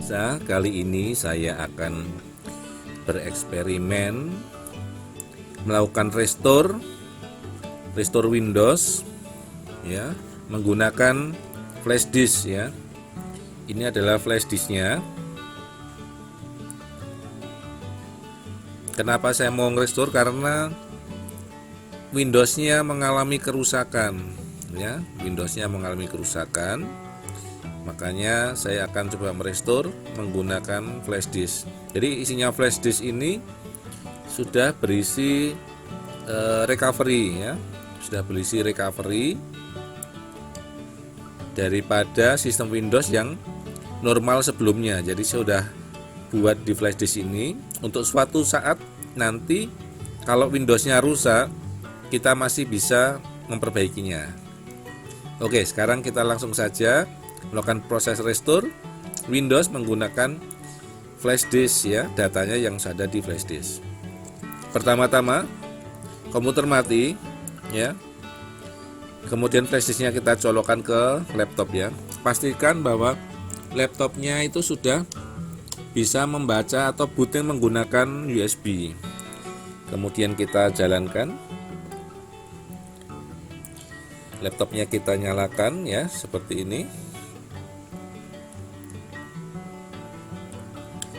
pemirsa, kali ini saya akan bereksperimen melakukan restore Windows ya, menggunakan flash disk ya. Ini adalah flash disknya. Kenapa saya mau restore? Karena Windowsnya mengalami kerusakan ya, Windowsnya mengalami kerusakan. Makanya saya akan coba merestore menggunakan flash disk. Jadi isinya flash disk ini sudah berisi recovery ya, sudah berisi recovery daripada sistem Windows yang normal sebelumnya. Jadi saya sudah buat di flash disk ini untuk suatu saat nanti kalau Windowsnya rusak, kita masih bisa memperbaikinya. Oke, sekarang kita langsung saja melakukan proses restore Windows menggunakan flash disk ya, datanya yang ada di flash disk. Pertama-tama komputer mati ya, kemudian flash disknya kita colokkan ke laptop ya. Pastikan bahwa laptopnya itu sudah bisa membaca atau booting menggunakan USB. Kemudian kita jalankan, laptopnya kita nyalakan ya, seperti ini.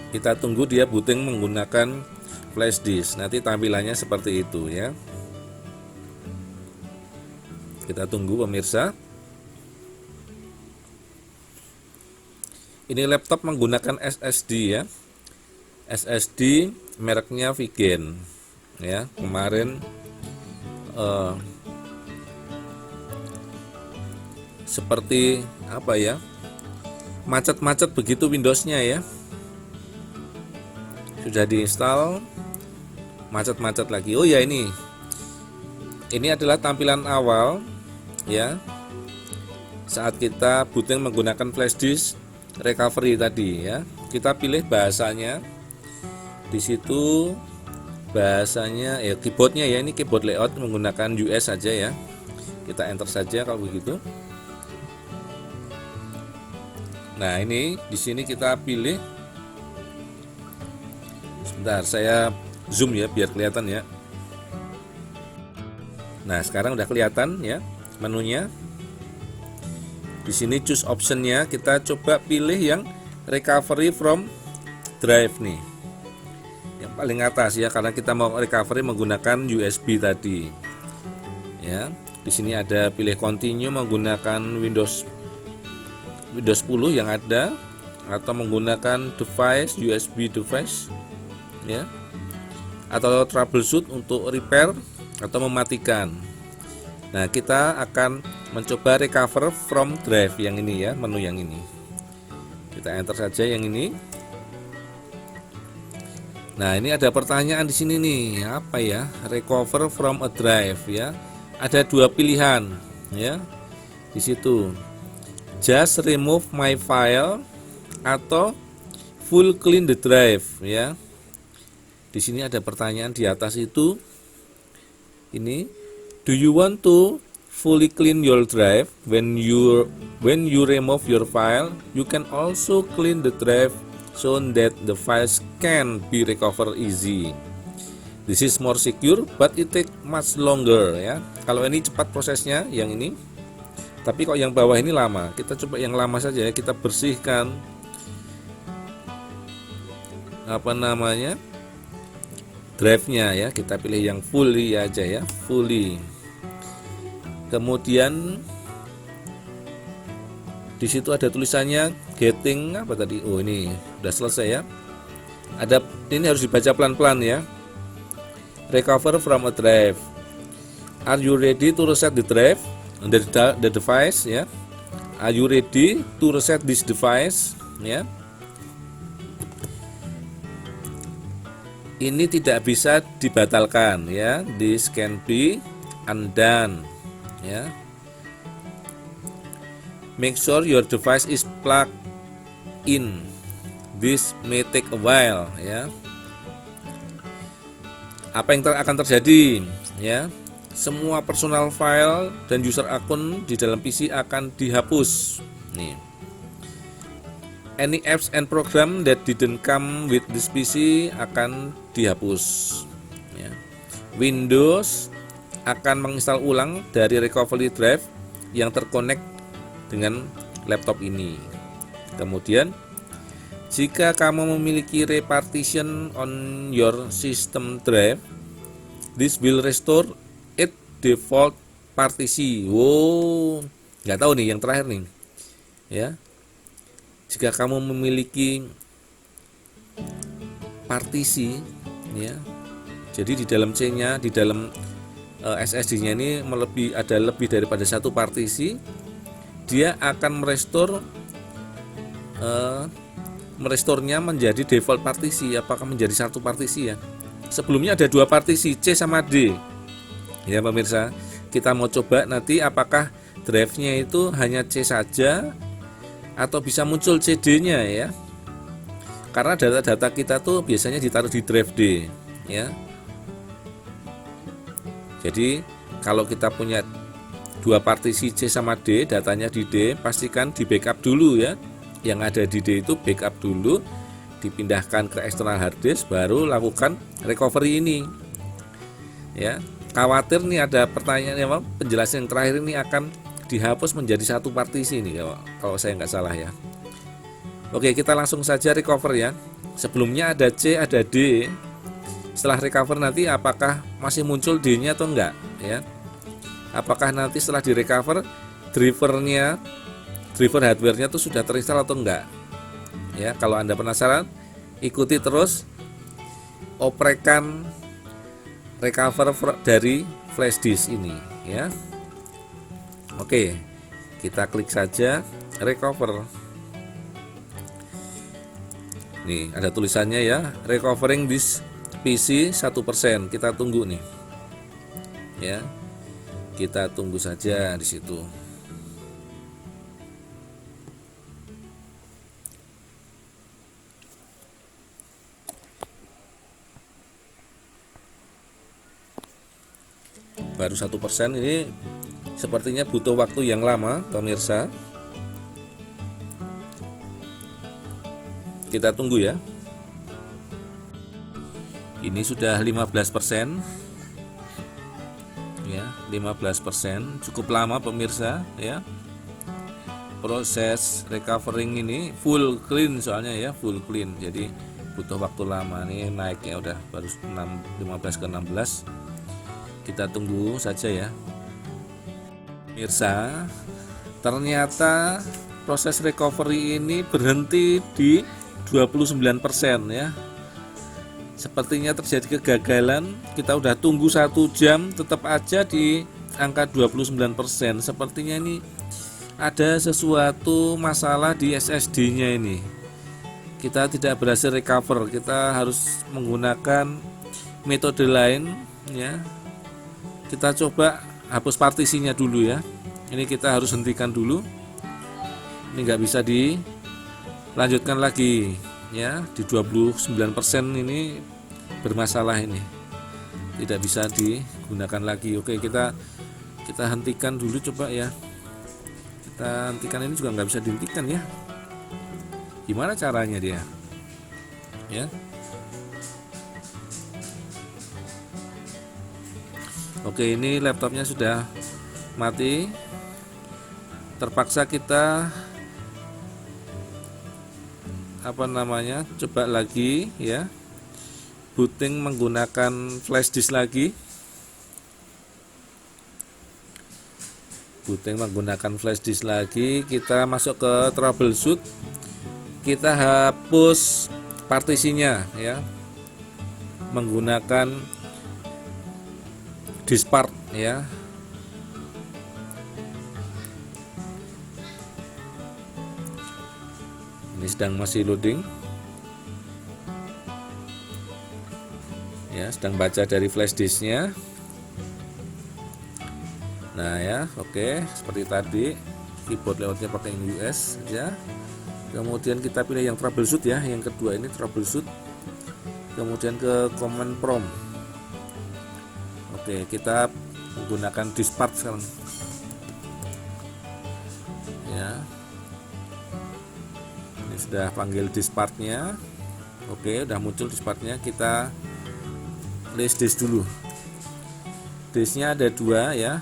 Kita tunggu dia booting menggunakan flash disk. Nanti tampilannya seperti itu ya. Kita tunggu pemirsa. Ini laptop menggunakan SSD ya. SSD mereknya Vigen ya. Kemarin seperti apa ya? Macet-macet begitu Windowsnya ya. Sudah diinstal, macet-macet lagi. Oh ya, ini adalah tampilan awal ya, saat kita booting menggunakan flash disk recovery tadi ya. Kita pilih bahasanya, di situ bahasanya ya, keyboardnya ya, ini keyboard layout menggunakan US saja ya. Kita enter saja kalau begitu. Nah, ini di sini kita pilih. Sebentar, saya zoom ya biar kelihatan ya. Nah, sekarang udah kelihatan ya menunya. Di sini choose optionnya, kita coba pilih yang recovery from drive nih, yang paling atas ya, karena kita mau recovery menggunakan USB tadi. Ya, di sini ada pilih continue menggunakan Windows 10 yang ada, atau menggunakan device USB device ya, atau troubleshoot untuk repair atau mematikan. Nah, kita akan mencoba recover from drive yang ini ya, menu yang ini. Kita enter saja yang ini. Nah, ini ada pertanyaan di sini nih, apa ya? Recover from a drive ya. Ada dua pilihan ya. Di situ. Just remove my file atau full clean the drive ya. Di sini ada pertanyaan di atas itu. Ini, do you want to fully clean your drive? When you remove your file, you can also clean the drive so that the files can be recovered easy. This is more secure, but it take much longer ya. Kalau ini cepat prosesnya yang ini. Tapi kok yang bawah ini lama. Kita coba yang lama saja ya. Kita bersihkan apa namanya? Drive-nya ya, kita pilih yang fully aja ya, fully. Kemudian di situ ada tulisannya getting apa tadi? Oh, ini udah selesai ya. Ada, ini harus dibaca pelan-pelan ya. Recover from a drive. Are you ready to reset the drive? The device ya. Are you ready to reset this device ya? Ini tidak bisa dibatalkan ya. This can be undone ya. Make sure your device is plugged in. This may take a while ya. Apa yang akan terjadi ya? Semua personal file dan user akun di dalam PC akan dihapus. Nih. Any apps and program that didn't come with this PC akan dihapus ya. Windows akan menginstal ulang dari recovery drive yang terkonek dengan laptop ini. Kemudian jika kamu memiliki repartition on your system drive, this will restore its default partisi. Wow, nggak tahu nih yang terakhir nih ya. Jika kamu memiliki partisi ya, jadi di dalam C-nya, di dalam SSD-nya ini ada lebih daripada satu partisi, dia akan merestornya menjadi default partisi. Apakah menjadi satu partisi ya? Sebelumnya ada dua partisi, C sama D. Ya pemirsa, kita mau coba nanti apakah drive-nya itu hanya C saja atau bisa muncul CD-nya ya. Karena data-data kita tuh biasanya ditaruh di drive D ya. Jadi kalau kita punya dua partisi C sama D, datanya di D, pastikan di backup dulu ya. Yang ada di D itu backup dulu, dipindahkan ke external hard disk, baru lakukan recovery ini ya. Khawatir nih ada pertanyaan ya, penjelasan yang terakhir ini akan dihapus menjadi satu partisi ini kalau saya nggak salah ya. Oke, kita langsung saja recover ya. Sebelumnya ada C, ada D. Setelah recover nanti apakah masih muncul D-nya atau enggak ya? Apakah nanti setelah di recover driver hardware-nya itu sudah terinstall atau enggak? Ya, kalau Anda penasaran, ikuti terus oprekan recover dari flash disk ini ya. Oke, kita klik saja recover. Nih, ada tulisannya ya, recovering this PC 1%. Kita tunggu nih. Ya. Kita tunggu saja di situ. Baru 1%, ini sepertinya butuh waktu yang lama pemirsa. Kita tunggu ya. Ini sudah 15% ya, 15%, cukup lama pemirsa ya. Proses recovering ini full clean soalnya ya, full clean. Jadi butuh waktu lama nih naiknya, udah baru 15 ke 16. Kita tunggu saja ya. Pemirsa, ternyata proses recovery ini berhenti di 29% ya. Sepertinya terjadi kegagalan. Kita udah tunggu 1 jam, tetap aja di angka 29%. Sepertinya ini ada sesuatu masalah di SSD-nya ini. Kita tidak berhasil recover. Kita harus menggunakan metode lain ya. Kita coba hapus partisinya dulu ya. Ini kita harus hentikan dulu. Ini nggak bisa dilanjutkan lagi ya. Di 29% ini bermasalah ini, tidak bisa digunakan lagi. Oke, kita hentikan dulu coba ya. Kita hentikan, ini juga nggak bisa dihentikan ya. Gimana caranya dia ya? Oke, ini laptopnya sudah mati. Terpaksa kita coba lagi ya, booting menggunakan flash disk lagi. Kita masuk ke troubleshoot, kita hapus partisinya ya, menggunakan diskpart ya. Ini sedang masih loading ya, sedang baca dari flash disknya. Nah ya, oke, seperti tadi keyboard layoutnya pakai US ya. Kemudian kita pilih yang troubleshoot ya, yang kedua ini troubleshoot. Kemudian ke command prompt. Oke, kita menggunakan diskpart sekarang ya. Ini sudah panggil disk partnya. Oke, udah muncul disk partnya. Kita list disk dulu. Disknya ada dua ya,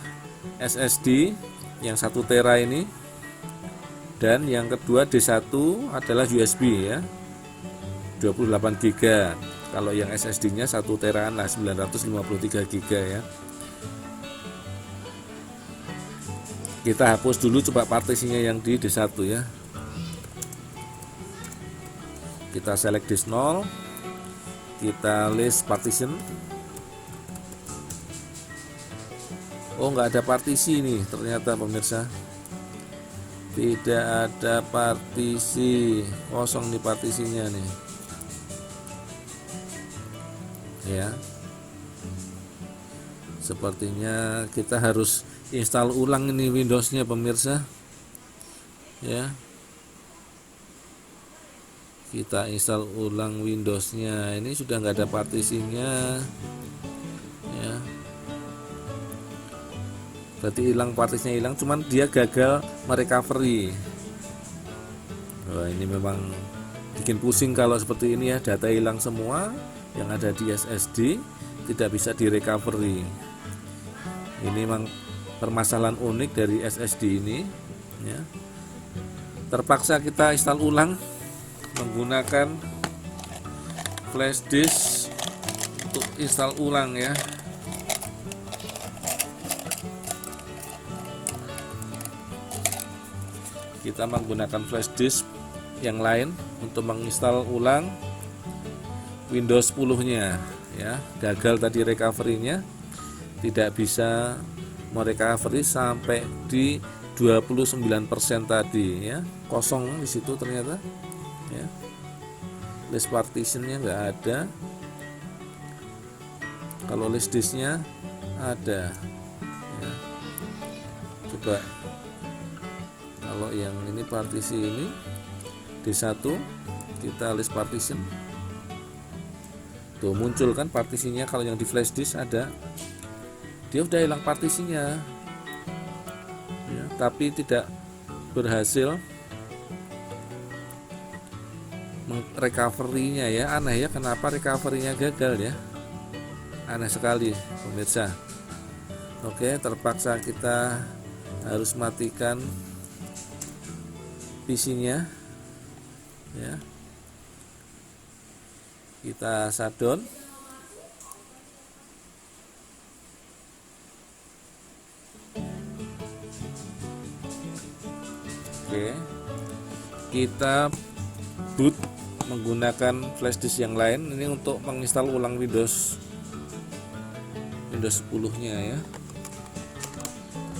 SSD yang 1 tera ini, dan yang kedua D1 adalah USB ya, 28 GB. Kalau yang SSD nya 1 teraan lah, 953 GB ya. Kita hapus dulu coba partisinya yang di D1 ya. Kita select disk 0, kita list partition. Oh, nggak ada partisi nih ternyata pemirsa, tidak ada partisi, kosong di partisinya nih ya. Sepertinya kita harus install ulang ini Windowsnya pemirsa ya. Kita install ulang Windowsnya, ini sudah nggak ada partisinya ya. Berarti hilang, partisinya hilang, cuman dia gagal merecovery. Wah, ini memang bikin pusing kalau seperti ini ya, data hilang semua yang ada di SSD, tidak bisa direcovery. Ini memang permasalahan unik dari SSD ini ya. Terpaksa kita install ulang menggunakan flash disk untuk install ulang ya. Kita menggunakan flash disk yang lain untuk menginstal ulang Windows 10-nya ya. Gagal tadi recovery-nya, tidak bisa merecovery sampai di 29% tadi ya. Kosong di situ ternyata ya. List partition-nya nggak ada. Kalau list disk-nya ada ya. Coba kalau yang ini partisi ini D1, kita list partition. Tuh muncul kan partisinya, kalau yang di flash disk ada. Dia udah hilang partisinya. Ya, tapi tidak berhasil recovery-nya ya. Aneh ya, kenapa recovery-nya gagal ya? Aneh sekali pemirsa. Oke, terpaksa kita harus matikan PC-nya ya. Kita shutdown. Oke, kita boot menggunakan flash disk yang lain ini untuk menginstal ulang Windows 10-nya ya.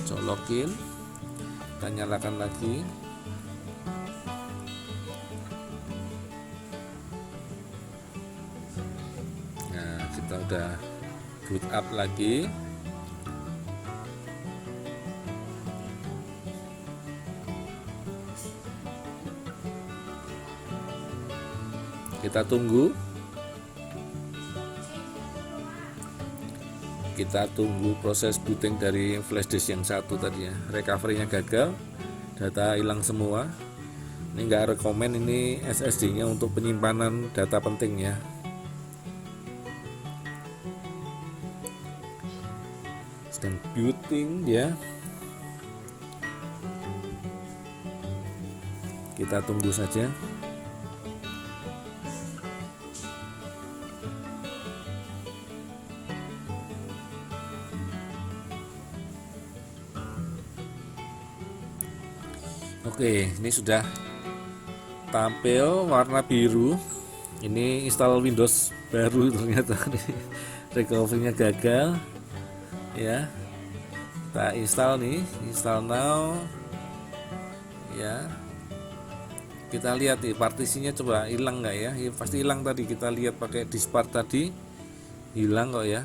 Colokin, kita nyalakan lagi. Nah, kita udah boot up lagi. Kita tunggu. Kita tunggu proses booting dari flash disk yang satu tadi ya. Recovery-nya gagal, data hilang semua. Ini nggak rekomen ini SSD-nya untuk penyimpanan data penting ya. Sedang booting ya. Kita tunggu saja. Oke, ini sudah tampil warna biru. Ini install Windows baru ternyata. Recovery-nya gagal ya. Kita install nih, install now ya. Kita lihat nih partisinya, coba hilang nggak ya? Ya pasti hilang tadi, kita lihat pakai diskpart tadi hilang kok ya.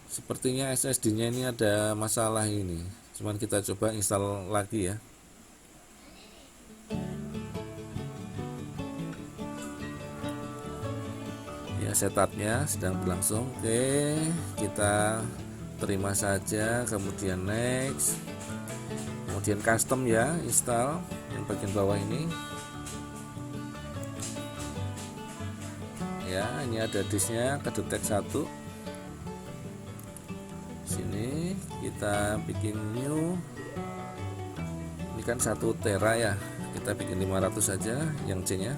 Sepertinya SSD-nya ini ada masalah ini. Cuman kita coba install lagi ya. Ya, setupnya sedang berlangsung. Oke, kita terima saja, kemudian next, kemudian custom ya, install. yang bagian bawah ini ya. Ini ada disknya, kedetek 1. Sini kita bikin new. Ini kan 1 tera ya, kita bikin 500 saja yang C nya.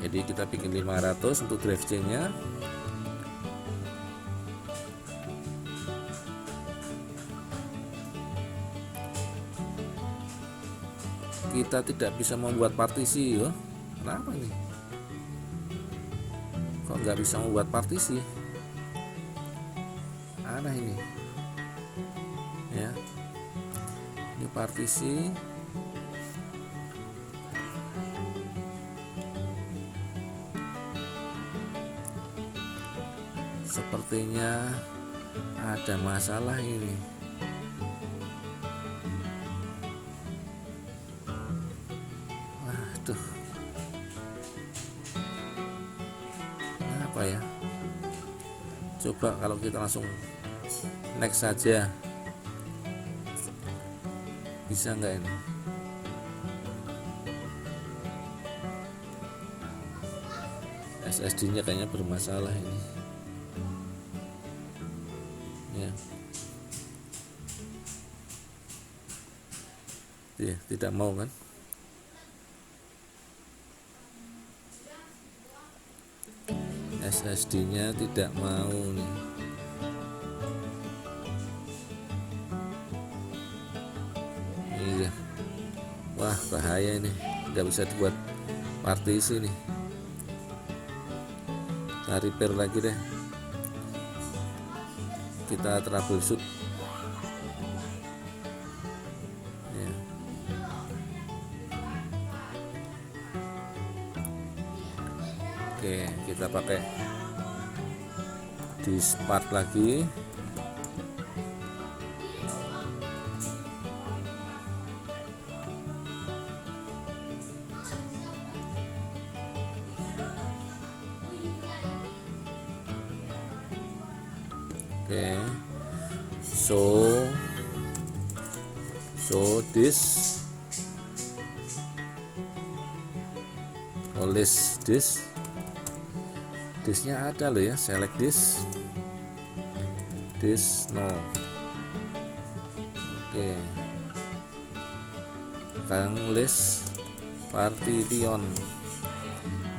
Jadi kita bikin 500 untuk drive C nya. Kita tidak bisa membuat partisi ya. Kenapa nih? Kok nggak bisa membuat partisi? Aneh ini. Ya. Ini partisi. Sepertinya ada masalah ini. Waduh. Apa ya? Coba kalau kita langsung next saja. Bisa nggak ini? SSD nya kayaknya bermasalah ini ya. Tidak mau kan? SSD nya tidak mau nih. Iya. Wah, bahaya ini, nggak bisa dibuat partisi nih. Kita repair lagi deh, kita troubleshoot ya. Oke, kita pakai disk part lagi. Oke, so this disknya ada loh ya, select disk no. Oke, sekarang list partition,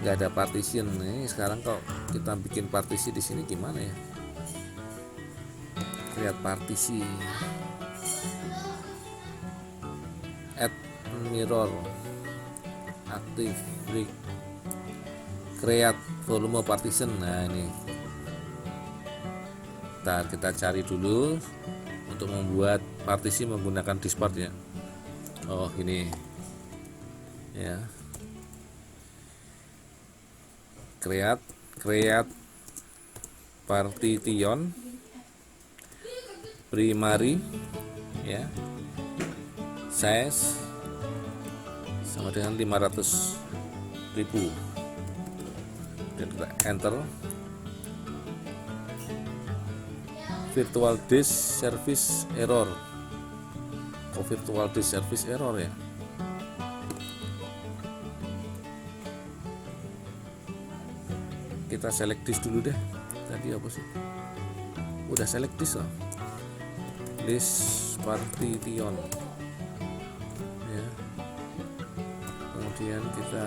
nggak ada partition nih. Sekarang kok kita bikin partisi di sini gimana ya? Lihat partisi, add mirror, active break, create volume partition. Nah ini kita cari dulu untuk membuat partisi menggunakan disk part ya. Oh ini ya, create partition primary ya, size sama dengan 500.000. dan kita enter. Virtual disk service error. Kok virtual disk service error ya? Kita select disk dulu deh. Tadi apa sih? Udah select disk loh. Disk partition ya. Kemudian kita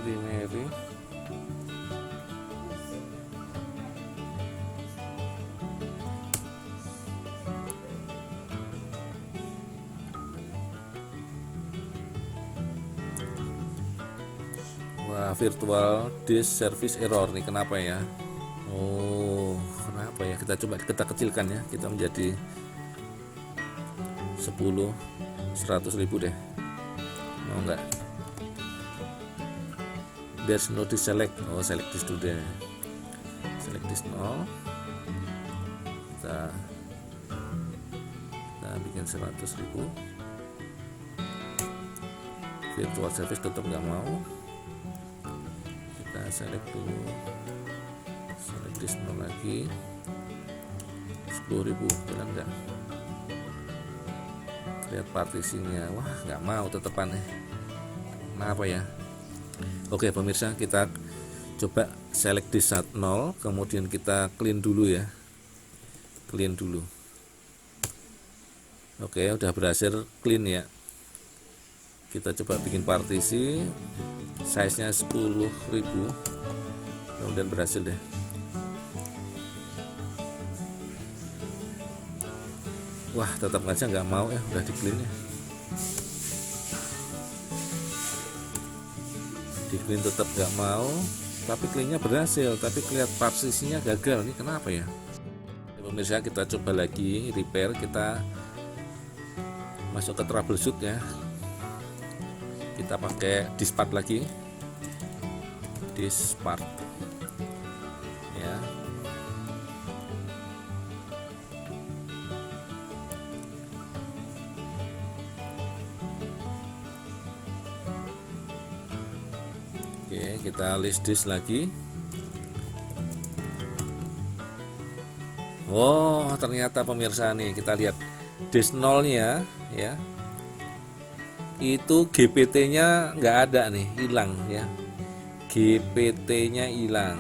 primary, wah virtual disk service error nih, kenapa ya? Oh kenapa ya, kita coba kita kecilkan ya, kita menjadi 100.000 deh, mau enggak? There's no disk select. Oh select disk dulu deh, select disk 0. Kita bikin 100.000. Virtual service tetap nggak mau, kita select dulu, select disk 0 lagi, 10.000 jalan nggak? lihat partisinya. Wah, nggak mau tetepan nih. Kenapa ya? Oke pemirsa, kita coba select disk 0, kemudian kita clean dulu ya, clean dulu. Oke, udah berhasil clean ya. Kita coba bikin partisi, size nya 10.000, kemudian berhasil deh. Wah, tetap aja nggak mau ya, udah di clean ya. Di clean tetap nggak mau, tapi cleannya berhasil, tapi kelihatan partisinya gagal. Ini kenapa ya? Pemirsa, kita coba lagi repair, kita masuk ke troubleshoot ya. Kita pakai disk part lagi, disk part ya. Oke, kita list disk lagi. Oh, ternyata pemirsa nih, kita lihat disk 0-nya ya. Itu GPT-nya nggak ada nih, hilang ya. GPT-nya hilang.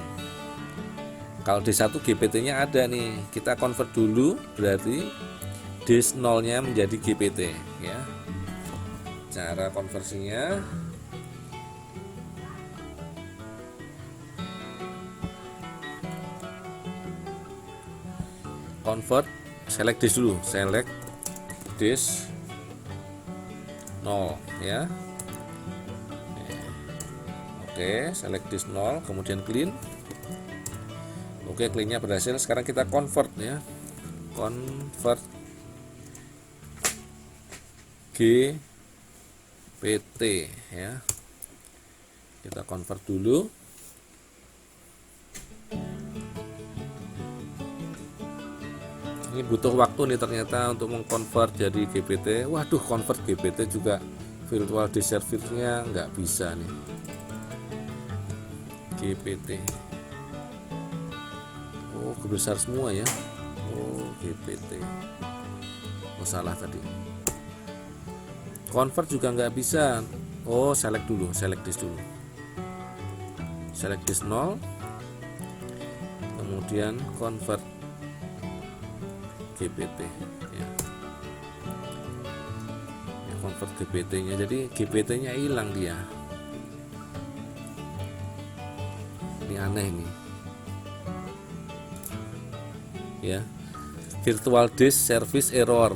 Kalau D1 GPT-nya ada nih. Kita convert dulu, berarti disk 0-nya menjadi GPT ya. Cara konversinya, convert, select disk dulu, select disk 0 ya. Oke, select disk 0, kemudian clean. Oke, cleannya berhasil. Sekarang kita convert ya, convert GPT ya. Kita convert dulu. Ini butuh waktu nih ternyata untuk mengkonvert jadi GPT. Waduh, convert GPT juga virtual disk service-nya nggak bisa nih. GPT. Oh, besar semua ya. Oh, GPT. Oh, salah tadi. Convert juga nggak bisa. Oh, select dulu, select disk dulu. Select disk 0. Kemudian convert GPT ya. Convert GPT-nya, jadi GPT-nya hilang dia. Ini aneh nih ya. Virtual disk service error,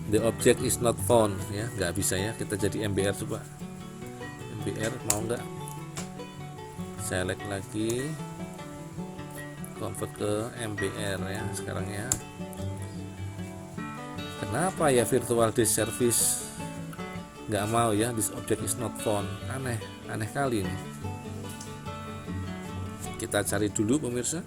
the object is not found ya, nggak bisa ya. Kita jadi MBR coba, MBR mau nggak? Select lagi, convert ke MBR ya sekarang ya. Kenapa ya virtual disk service nggak mau ya, this object is not found? Aneh kali ini. Kita cari dulu pemirsa.